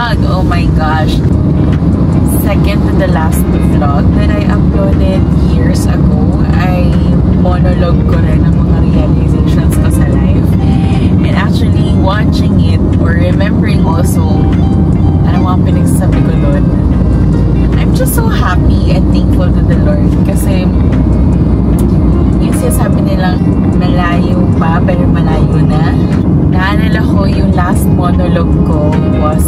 vlog. Oh my gosh. Second to the last vlog that I uploaded years ago ay monologue ko rin ng mga realizations ko sa life. And actually, watching it or remembering also, ano mga pinagsasabi ko doon, I'm just so happy and thankful to the Lord kasi yung sinasabi nilang malayo pa pero malayo na. Naalala ko yung last monologue ko was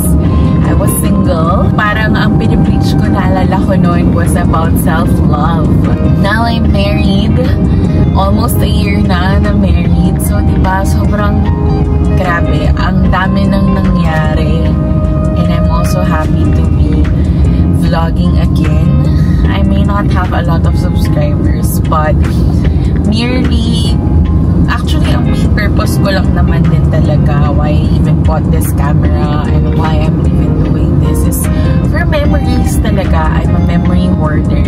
I was single. Parang ang pinipreach ko, naalala ko noon, was about self-love. Now I'm married. Almost a year na married. So, diba, sobrang grabe. Ang dami nang nangyari. And I'm also happy to be vlogging again. I may not have a lot of subscribers, but merely, actually, ang main purpose ko lang naman din talaga why I even bought this camera and why I'm even doing this is for memories talaga. I'm a memory hoarder.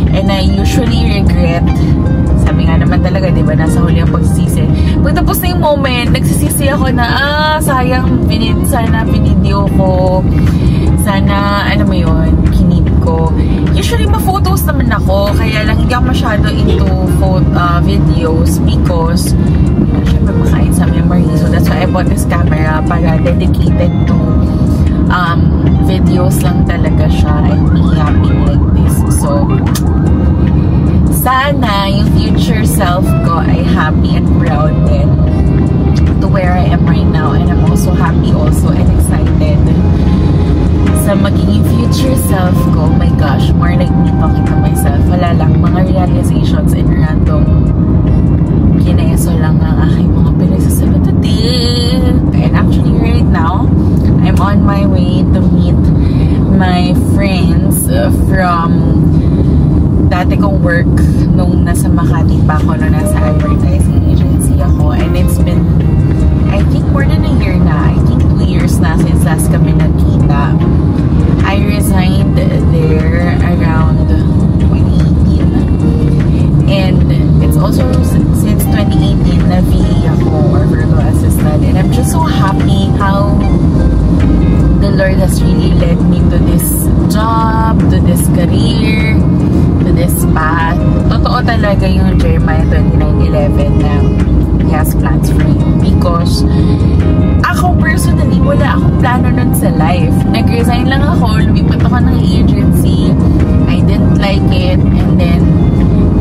And I usually regret, sabi nga naman talaga, di ba, nasa huli ang pagsisisi. Pag tapos na yung moment, nagsisisi ako na, sayang, sana video ko. Sana, ano mo yun, kinip ko. Usually, ma-photos naman ako. Kaya lang, hindi ako masyado into videos because, syempre, makain sa memory. So, that's why I bought this camera para dedicated to videos lang talaga siya and me happy like this. So, sana yung future self ko ay happy and proud din to where I am right now. And I'm also happy also and excited sa magiging future self ko. Oh my gosh, more like me talking to myself. Wala lang, mga realizations and random kineso lang ang aking mga pinagsasabi today. And actually right now, I'm on my way to meet my friends from dati kong work nung nasa Makati pa ako, nung nasa advertising agency ako. And it's been, I think, more than a year na. I think 2 years na since last kami nagkita. I resigned there around 2018. And it's also since 2018 na VA ako or virtual assistant. And I'm just so happy how the Lord has really led me to this job, to this career, to this path. Totoo talaga yung Jeremiah 29:11 na He has plans for you. Because ako personally, wala akong plano nun sa life. Nag-resign lang ako, lumipat ako ng agency. I didn't like it. And then,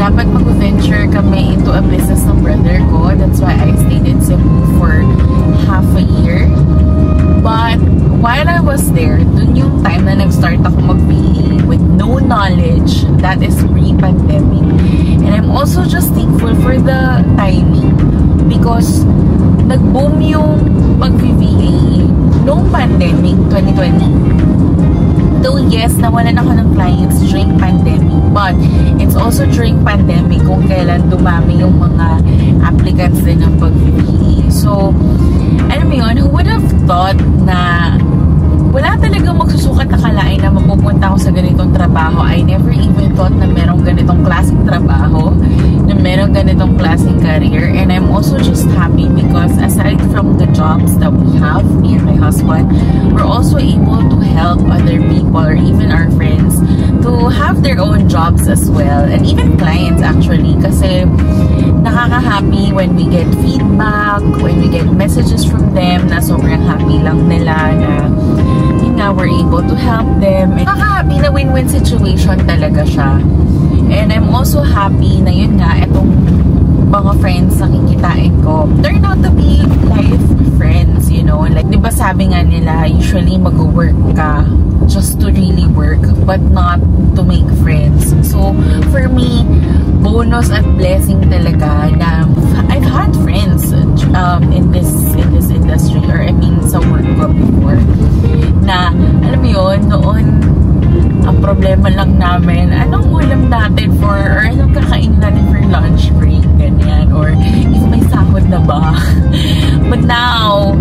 dapat mag-venture kami into a business ng brother ko. That's why I stayed in Cebu for half a year. But, while I was there, dun yung time na nag-start ako mag-VA with no knowledge. That is pre-pandemic. And I'm also just thankful for the timing. Because, nag-boom yung pag-VA noong pandemic, 2020. Though yes, nawalan ako ng clients during pandemic, but it's also during pandemic kung kailan dumami yung mga applicants din ng pag-VA. So, alam mo yun, who would have thought na wala talagang magsusukat na kalain na mapupunta ako sa ganitong trabaho. I never even thought na merong ganitong klaseng trabaho, na merong ganitong klaseng career. And I'm also just happy because aside from the jobs that we have, me and my husband, we're also able to help other people or even our friends to have their own jobs as well. And even clients actually, kasi nakaka-happy when we get feedback, when we get messages from them na sobrang happy lang nila na na we're able to help them. Nakaka-happy na win-win situation talaga siya. And I'm also happy na yun nga, itong mga friends na kikitain ko turn out to be life friends, you know. Like, di ba sabi nga nila, usually mag-work ka just to really work, but not to make friends. So, for me, bonus at blessing talaga na I've had friends in this industry, or I mean sa work ko before, na alam mo yun, noon ang problema lang namin, anong ulam natin for, or anong kakainin natin for lunch break, ganyan, or if may sahod na ba. But now,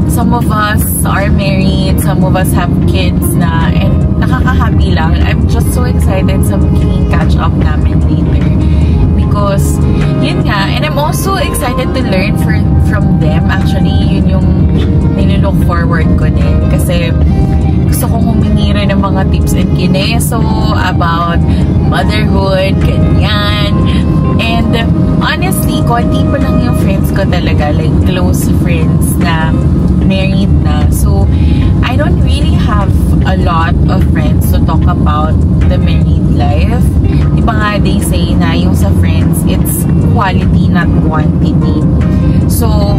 some of us are married, some of us have kids na, and nakaka-happy lang. I'm just so excited sa magiging catch-up namin later. Because, yun nga, and I'm also excited to learn from them. Actually, yun yung nilook forward ko din. Kasi gusto kong humingi rin ng mga tips and kineso about motherhood, ganyan. And honestly, konti pa lang yung friends ko talaga, like close friends na married na. So, I don't really have a lot of friends to talk about the married life. Diba nga they say na yung sa friends, it's quality not quantity. So,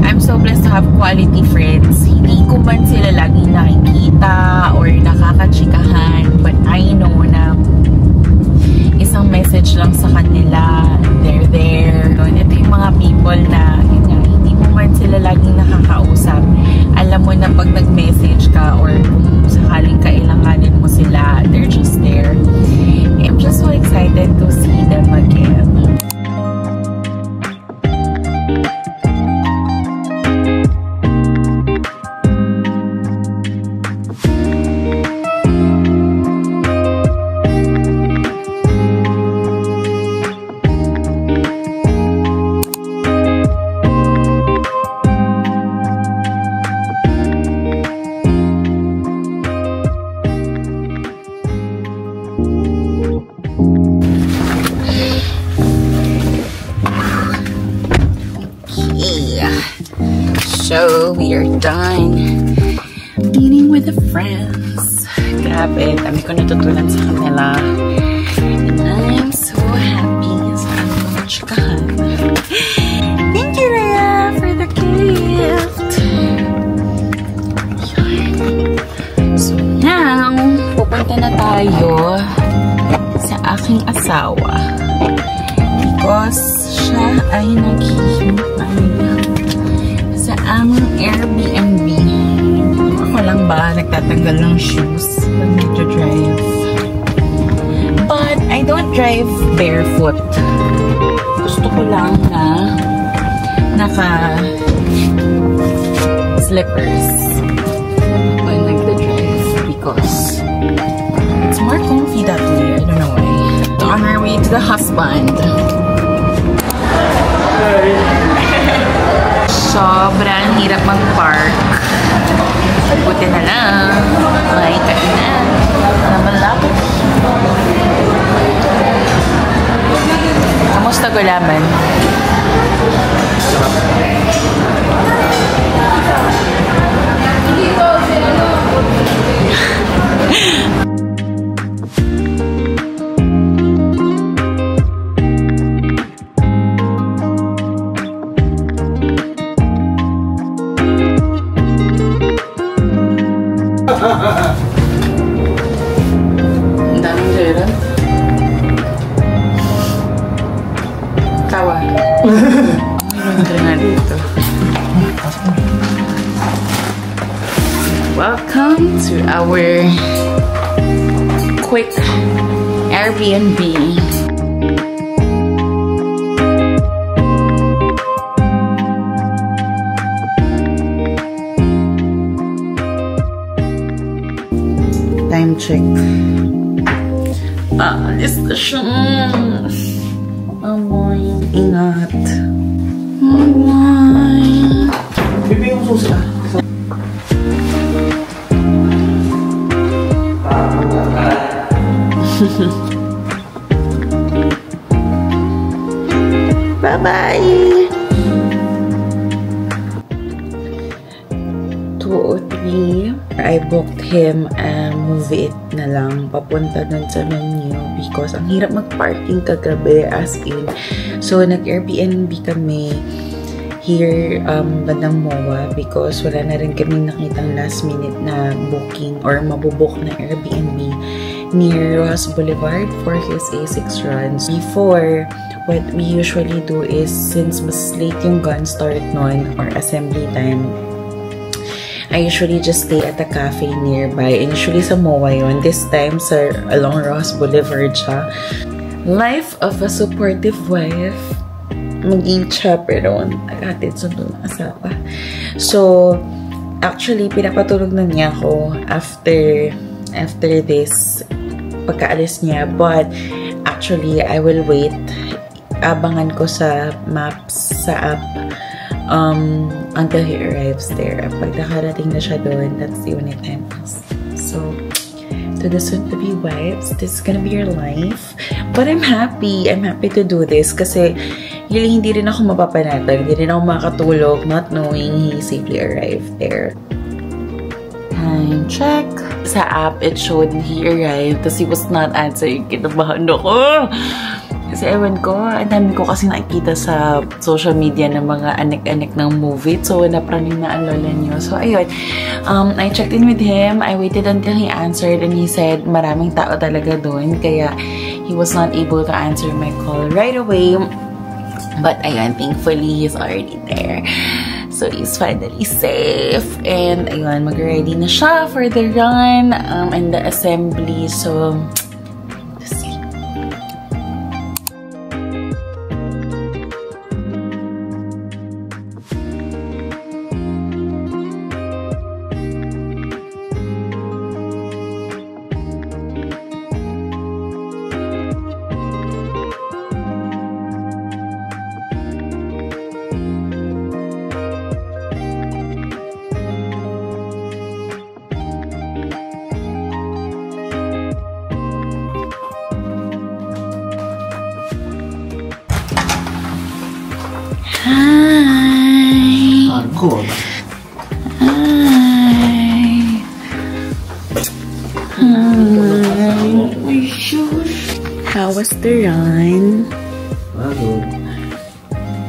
I'm so blessed to have quality friends. Hindi ko man sila laging nakikita or nakakachikahan, but I know na isang message lang sa kanila, they're there. Ito yung mga people na hindi mo man sila laging nakakausap. Alam mo na pag nag-message ka or kung sakaling kailanganin mo sila, they're just there. I'm just so excited to see them again. So, we are done eating with the friends. Grabe, dami ko natutunan sa kanila. And I'm so happy sa mga chikahan. Thank you, Rhea, for the gift. So now, pupunta na tayo sa aking asawa. Because siya ay naghihintay sa aming Airbnb. Ako lang ba nagtatanggal ng shoes pag nagdodrive? But I don't drive barefoot. Gusto ko lang na naka-slippers pag nagdodrive because it's more comfy that way. I don't know why. So on our way to the husband. Sobrang hirap mag-park. Buti na lang. May kainan. Malapit. Kamusta gulaman? Ang daming lera. Tawa. Ang nga dito. Welcome to our quick Airbnb. Time check. Alis na siya. Amoy. Ingat. Amoy. Bibi yung susi ah. Bye-bye. 2:03. I booked him a movie it na lang papunta dun sa menu because ang hirap mag-parking kagabi as in. So, nag-Airbnb kami here bandang MOA because wala na rin kami nakitang last minute na booking or mabubook na Airbnb near Ross Boulevard for his A6 runs. Before, what we usually do is since mas late yung gun start nun or assembly time, I usually just stay at a cafe nearby. And usually sa MOA yun. This time sa along Ross Boulevard siya. Life of a supportive wife. Maging chaperone. Agatid sundo ng asawa. So, actually, pinapatulog na niya ako after this pagkaalis niya. But, actually, I will wait. Abangan ko sa maps, sa app. until he arrives there. Pag nakarating na siya doon, that's the only time. So, to the soon-to-be wives, this is gonna be your life. But I'm happy. I'm happy to do this kasi really, hindi rin ako mapapanatag. Hindi rin ako makatulog not knowing he safely arrived there. Time check. Sa app, it showed he arrived. Tapos he was not answering. Kinabahan ako. Kasi ewan ko, ang dami ko kasi nakikita sa social media ng mga anek-anek ng movie. So, napraning na ang lola niyo. So, ayun. I checked in with him. I waited until he answered and he said maraming tao talaga doon. Kaya, he was not able to answer my call right away. But, ayun, thankfully, he's already there. So, he's finally safe. And, ayun, mag-ready na siya for the run and the assembly. So, hi! Cool. Hi! How was the run? Good.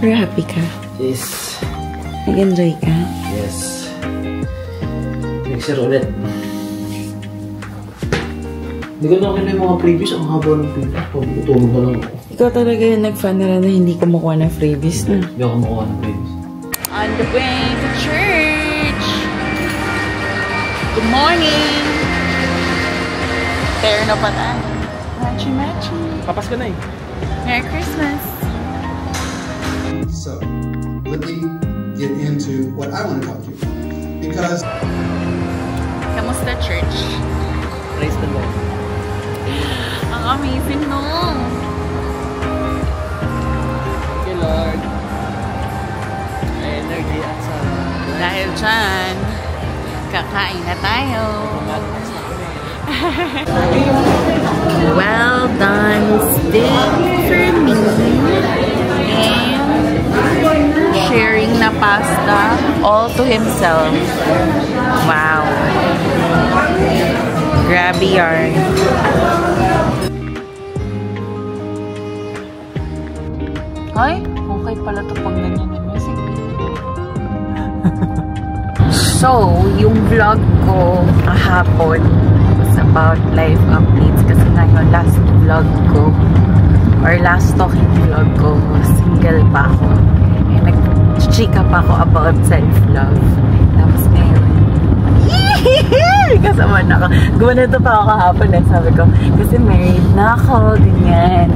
We're happy ka? Yes. Nag-enjoy ka? Yes. Next year ulit. Hindi ko na yung mga previous. Ang haba ng previous. Pagkutulog na lang ako. Ikaw talaga yung nag-fan na rin na hindi ko makuha ng freebies na. Hindi ako makuha ng previous. On the way to church! Good morning! Pero na pa tayo. Machi-machi! Papas ka na eh. Merry Christmas! So, let me get into what I want to talk to you about. Because... Kamusta church? Praise the Lord. Ang amazing no! Thank you, Lord. May energy at sa... Dahil dyan, kakain na tayo! Well done, stick for me! And sharing na pasta all to himself. Wow! Grabe yarn. Ay, okay pala ito pang ganyan yung music. So, yung vlog ko kahapon was about life updates kasi ngayon last vlog ko or last talking vlog ko, single pa ako. Eh, nag-chika pa ako about self-love. Tapos ngayon, kasama na ako. Gumanito pa ako kahapon eh. Sabi ko, kasi married na ako, ganyan.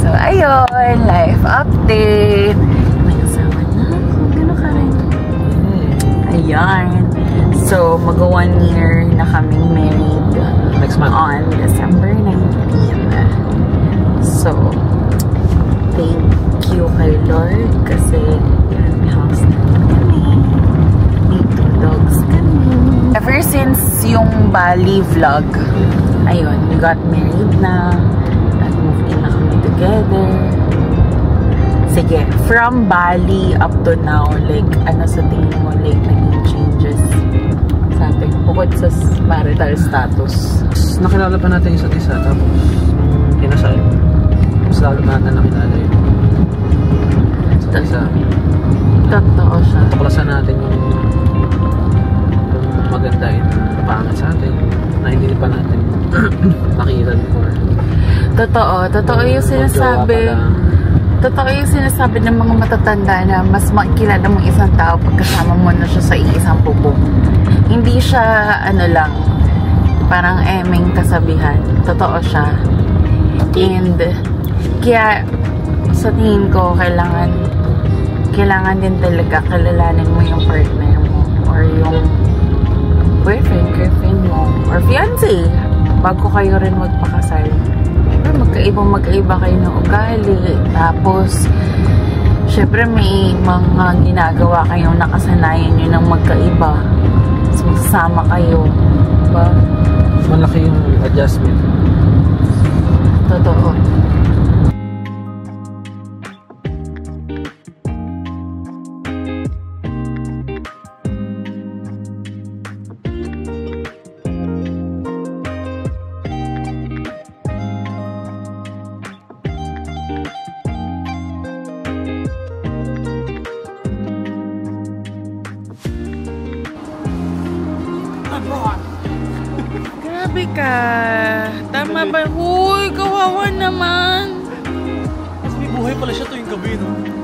So, ayun, life update. May kasama na ako. Gano'n ka rin. Ayan. So, mag-1 year na kaming married Next month. on December 19. So, thank you kay Lord kasi may house na kami. May 2 dogs kami. Ever since yung Bali vlog, ayun, we got married na. Nag-move in na kami together. Sige, from Bali up to now, like, ano sa tingin mo, like, naging changes sa atin, bukod sa marital status? Nakilala pa natin isa't isa, tapos kinasal. Mas lalo natin nakilala yun. Isa't isa. Totoo siya. Tuklasan natin yung maganda yun, pangit sa atin, na hindi pa natin nakita before. Totoo yung sinasabi. Totoo yung sinasabi ng mga matatanda na mas makikilala mong isang tao pagkasama mo na siya sa iisang bubong. Hindi siya, ano lang, parang emeng kasabihan. Totoo siya. And, kaya, sa tingin ko, kailangan din talaga kilalanin mo yung partner mo or yung boyfriend, girlfriend mo, or fiancé bago kayo rin magpakasal. Magkaiba kayo ng ugali. Tapos, syempre may mga ginagawa kayong nakasanayan nyo ng magkaiba. So, sasama kayo. Diba? Malaki yung adjustment. Totoo. Grabe ka. Tama ba? Huy, kawawa naman. Mas may buhay pala siya tuwing gabi, no?